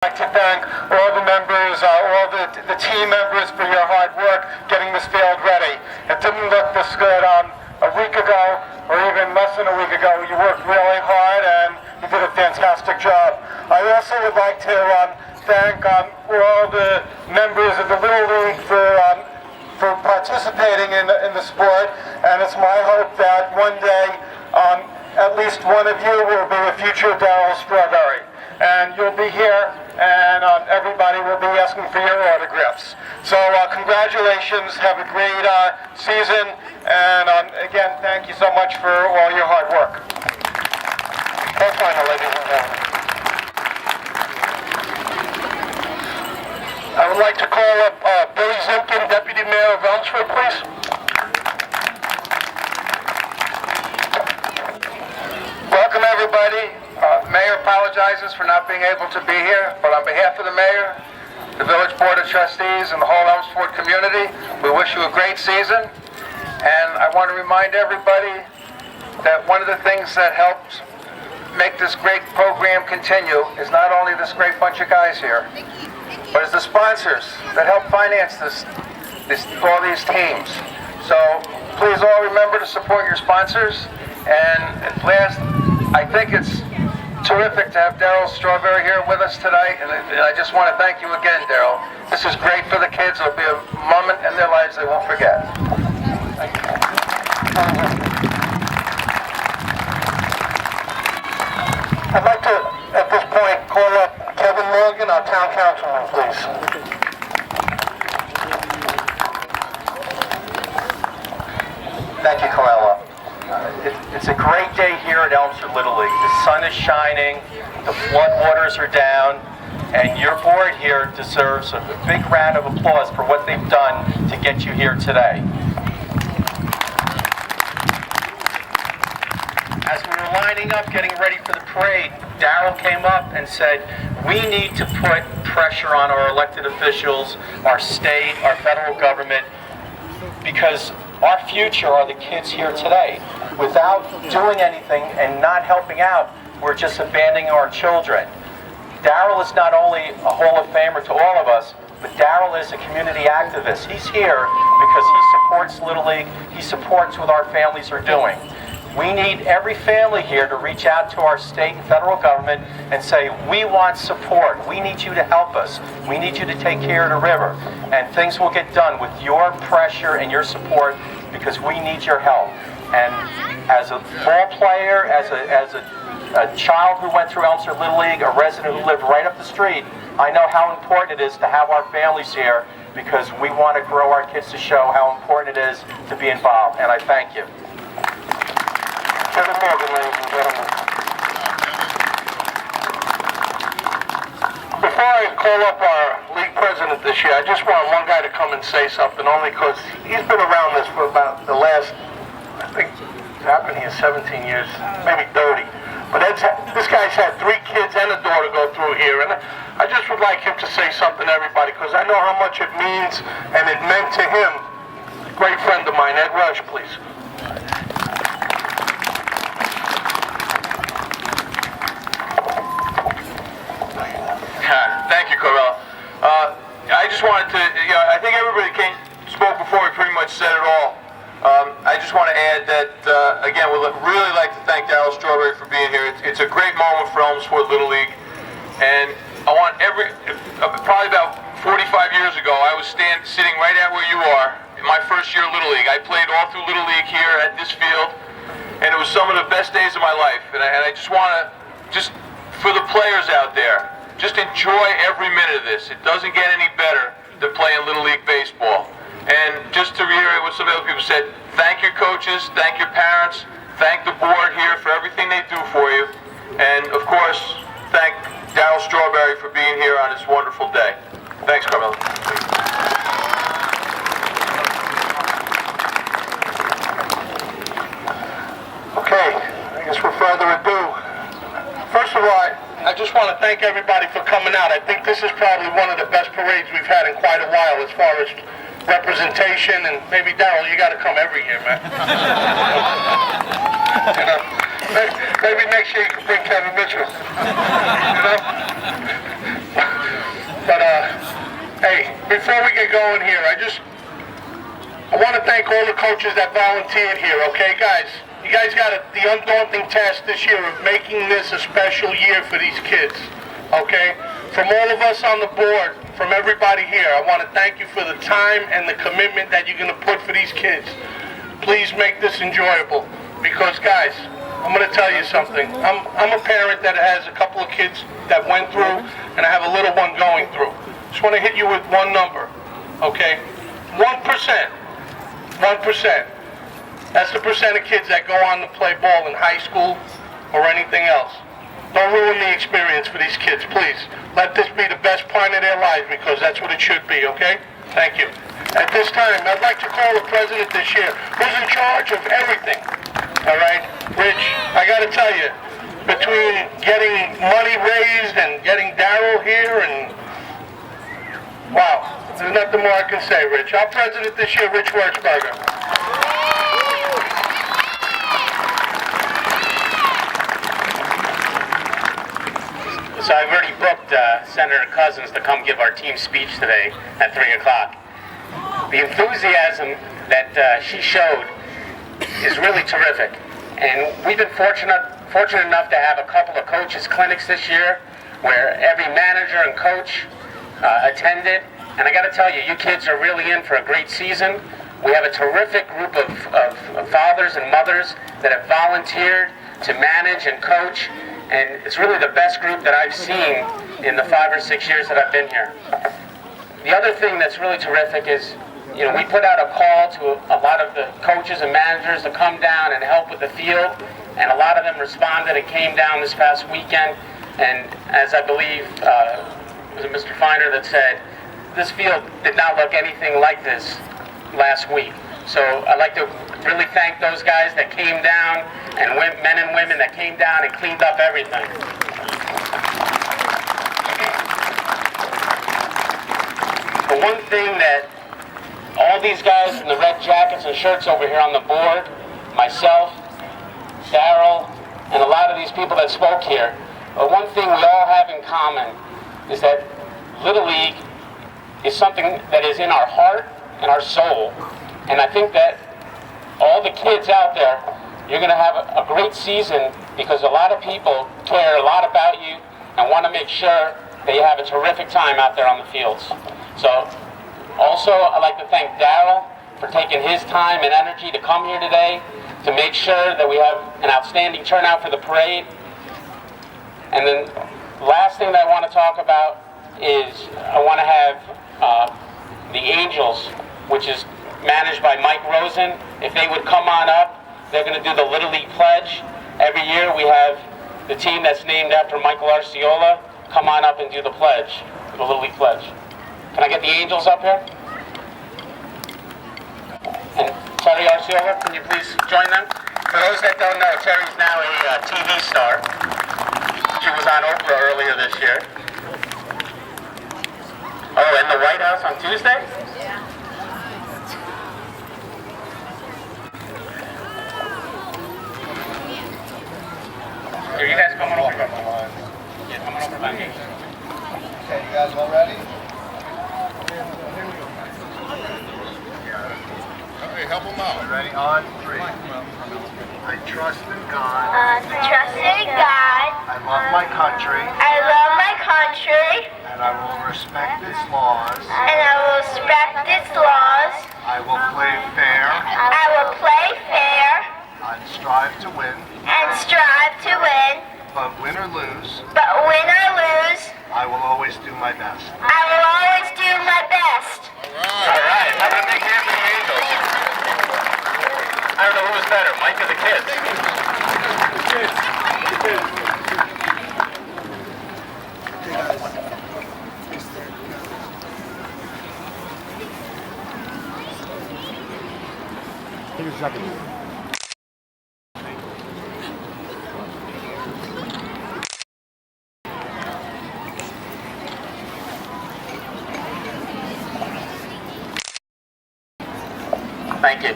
I'd like to thank all the members, all the team members for your hard work getting this field ready. It didn't look this good a week ago, or even less than a week ago. You worked really hard and you did a fantastic job. I also would like to thank all the members of the Little League for participating in the sport, and it's my hope that one day at least one of you will be a future Darryl Strawberry. And you'll be here, and everybody will be asking for your autographs. So congratulations, have a great season, and again, thank you so much for all your hard work. Ladies and gentlemen. I would like to call up Billy Zimkin, Deputy Mayor of Elmsford, please. Welcome, everybody. Mayor apologizes for not being able to be here, but on behalf of the Mayor, the Village Board of Trustees, and the whole Elmsford community, we wish you a great season. And I want to remind everybody that one of the things that helps make this great program continue is not only this great bunch of guys here, but it's the sponsors that help finance all these teams. So please all remember to support your sponsors. And at last, I think it's terrific to have Darryl Strawberry here with us tonight, and I just want to thank you again, Darryl. This is great for the kids. It'll be a moment in their lives they won't forget. Thank you. I'd like to, at this point, call up Kevin Morgan, our town councilman, please. Thank you, Corella. It's a great day here at Elmsford Little League. The sun is shining, the floodwaters are down, and your board here deserves a big round of applause for what they've done to get you here today. As we were lining up, getting ready for the parade, Darryl came up and said, we need to put pressure on our elected officials, our state, our federal government, because our future are the kids here today. Without doing anything and not helping out, we're just abandoning our children. Darryl is not only a Hall of Famer to all of us, but Darryl is a community activist. He's here because he supports Little League. He supports what our families are doing. We need every family here to reach out to our state and federal government and say, we want support. We need you to help us. We need you to take care of the river. And things will get done with your pressure and your support because we need your help. And as a ball player, as a child who went through Elmsford Little League, a resident who lived right up the street, I know how important it is to have our families here because we want to grow our kids to show how important it is to be involved. And I thank you. Kevin Morgan, ladies and gentlemen. Before I call up our league president this year, I just want one guy to come and say something, only because he's been around this for about the last, I think, I've been here 17 years, maybe 30. But this guy's had 3 kids and a daughter go through here, and I just would like him to say something to everybody, because I know how much it means, and it meant to him. A great friend of mine, Ed Rush, please. Thank you, Corella. I just wanted to, I think everybody spoke before, we pretty much said it all. I just want to add that, again, we'd really like to thank Darryl Strawberry for being here. It's a great moment for Elmsford Little League. And I want probably about 45 years ago, I was sitting right at where you are in my first year of Little League. I played all through Little League here at this field, and it was some of the best days of my life. And I just want to, for the players out there, just enjoy every minute of this. It doesn't get any better than playing Little League baseball. And just to reiterate what some other people said, thank your coaches, thank your parents, thank the board here for everything they do for you. And of course, thank Darryl Strawberry for being here on this wonderful day. Thanks, Carmelo. Okay, I guess with further ado, first of all, I just want to thank everybody for coming out. I think this is probably one of the best parades we've had in quite a while as far as representation, and maybe Darryl, you got to come every year, man. Maybe next year you can bring Kevin Mitchell. But, hey, before we get going here, I want to thank all the coaches that volunteered here, okay, guys? You guys got the undaunting task this year of making this a special year for these kids, okay? From all of us on the board, from everybody here, I want to thank you for the time and the commitment that you're going to put for these kids. Please make this enjoyable, because, guys, I'm going to tell you something. I'm a parent that has a couple of kids that went through, and I have a little one going through. Just want to hit you with one number, okay? 1%. 1%. That's the percent of kids that go on to play ball in high school or anything else. Don't ruin the experience for these kids, please. Let this be the best part of their lives, because that's what it should be, okay? Thank you. At this time, I'd like to call the president this year, who's in charge of everything, all right? Rich, I got to tell you, between getting money raised and getting Darryl here, and wow, there's nothing more I can say, Rich. Our president this year, Rich Wertzberger. So I've already booked Senator Cousins to come give our team speech today at 3 o'clock. The enthusiasm that she showed is really terrific. And we've been fortunate enough to have a couple of coaches clinics this year where every manager and coach attended. And I got to tell you, you kids are really in for a great season. We have a terrific group of fathers and mothers that have volunteered to manage and coach. And it's really the best group that I've seen in the 5 or 6 years that I've been here. The other thing that's really terrific is, you know, we put out a call to a lot of the coaches and managers to come down and help with the field, and a lot of them responded and came down this past weekend. And as I believe was it Mr. Feiner that said, this field did not look anything like this last week. So I'd like to really thank those guys that came down, and men and women that came down and cleaned up everything. The one thing that all these guys in the red jackets and shirts over here on the board, myself, Darryl, and a lot of these people that spoke here, one thing we all have in common is that Little League is something that is in our heart and our soul. And I think that all the kids out there, you're going to have a great season, because a lot of people care a lot about you and want to make sure that you have a terrific time out there on the fields. So also, I'd like to thank Darryl for taking his time and energy to come here today to make sure that we have an outstanding turnout for the parade. And then last thing that I want to talk about is I want to have the Angels, which is managed by Mike Rosen. If they would come on up, they're going to do the Little League Pledge. Every year we have the team that's named after Michael Arciola come on up and do the pledge, the Little League Pledge. Can I get the Angels up here? And Terry Arciola, can you please join them? For those that don't know, Terry's now a TV star. She was on Oprah earlier this year. Oh, in the White House on Tuesday? Here, you guys coming over? Yeah, coming over back here. Okay, you guys all ready? Okay, help them out. Ready? On 3. I trust in God. Trust in God. I love my country. I love my country. And I will respect its laws. And I will respect its laws. I will play fair. I will play fair. And strive to win. And strive to win. But win or lose, But win or lose, I will always do my best. I will always do my best. All right, have a big hand for the Angels. I don't know who was better, Mike or the kids. Take a second. Thank you.